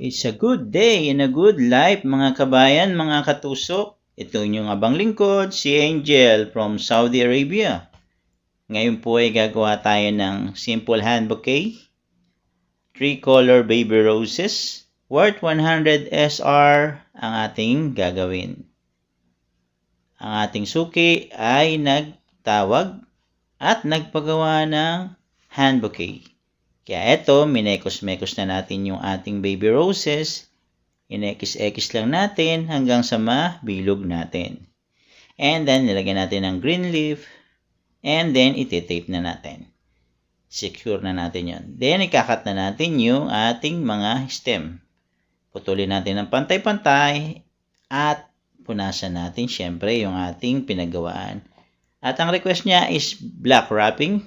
It's a good day and a good life mga kabayan, mga katusok. Ito inyong abang lingkod, si Angel from Saudi Arabia. Ngayon po ay gagawa tayo ng simple hand bouquet. 3-color baby roses, worth 100 SR ang ating gagawin. Ang ating suki ay nagtawag at nagpagawa ng hand bouquet. Kaya eto, minekos-mekos na natin yung ating baby roses. Inekis-ekis lang natin hanggang sa mabilog natin. And then, nilagyan natin ng green leaf. And then, iti-tape na natin. Secure na natin yon. Then, ikakat na natin yung ating mga stem. Putulin natin ng pantay-pantay. At punasan natin, syempre, yung ating pinagawaan. At ang request niya is black wrapping.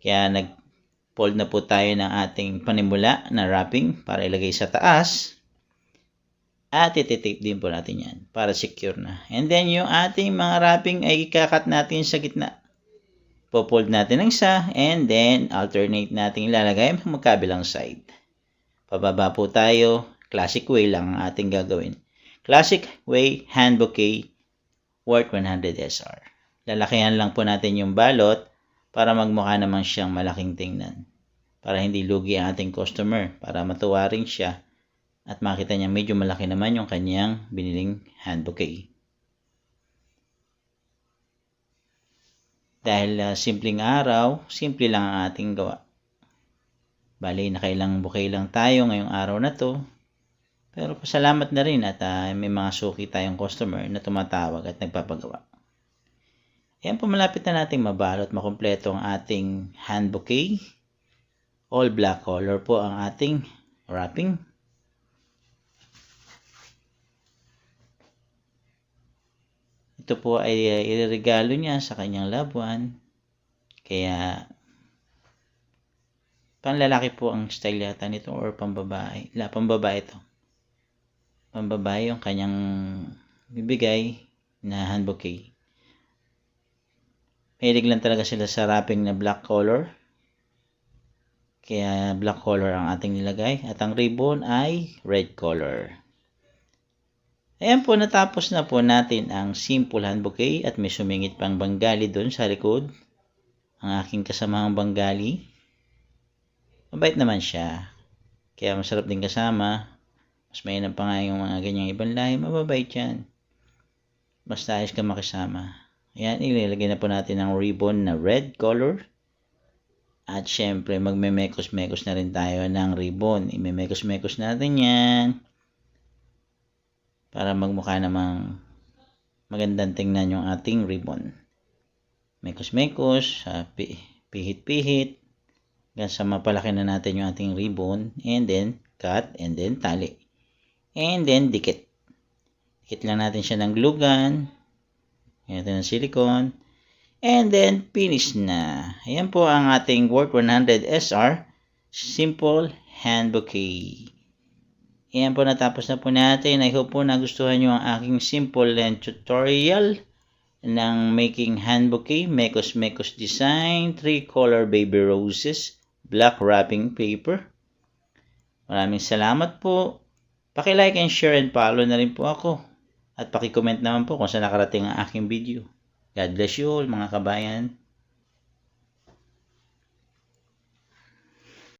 Kaya fold na po tayo ng ating panimula na wrapping para ilagay sa taas. At iti-tape din po natin yan para secure na. And then yung ating mga wrapping ay ikakat natin sa gitna. Po-fold natin ng isa and then alternate natin ilalagay magkabilang side. Pababa po tayo. Classic way lang ang ating gagawin. Classic way hand bouquet worth 100 SR. Lalakihan lang po natin yung balot para magmukha naman siyang malaking tingnan. Para hindi lugi ang ating customer. Para matuwa rin siya. At makita niya medyo malaki naman yung kanyang biniling hand bouquet. Dahil simpleng araw, simple lang ang ating gawa. Bali, nakailang bouquet lang tayo ngayong araw na to. Pero pasalamat na rin at may mga suki tayong customer na tumatawag at nagpapagawa. Ayan po, malapit na nating mabalot, makumpleto ang ating hand bouquet. All black color po ang ating wrapping. Ito po ay iregalo niya sa kanyang loved one. Kaya, panlalaki po ang style yata nito or pambabae. Pambabae ito. Pambabae yung kanyang bibigay na hand bouquet. Mahilig lang talaga sila sa wrapping na black color. Kaya black color ang ating nilagay. At ang ribbon ay red color. Ayan po, natapos na po natin ang simple hand bouquet. At may sumingit pang Bengali doon sa likod. Ang aking kasamang Bengali. Mabait naman siya. Kaya masarap din kasama. Mas mainam pa nga yung mga ganyang ibang lahi. Mababait yan. Basta ayos ka makisama. Ayan, ilalagay na po natin ang ribbon na red color. At syempre, magme-mekos-mekos na rin tayo ng ribbon. Ime-mekos-mekos natin yan. Para magmukha namang magandang tingnan yung ating ribbon. Mekos-mekos, pihit-pihit. Hanggang sa mapalaki na natin yung ating ribbon. And then, cut. And then, tali. And then, dikit. Dikit lang natin siya ng glue gun. Ito ng silicone. And then, finish na. Ayan po ang ating worth 100 SR. Simple hand bouquet. Ayan po, natapos na po natin. I hope po nagustuhan nyo ang aking simple and tutorial ng making hand bouquet. Mekos-mekos design. 3-color baby roses. Black wrapping paper. Maraming salamat po. Paki-like and share and follow na rin po ako. At paki-comment naman po kung saan nakarating ang aking video. God bless you all mga kabayan.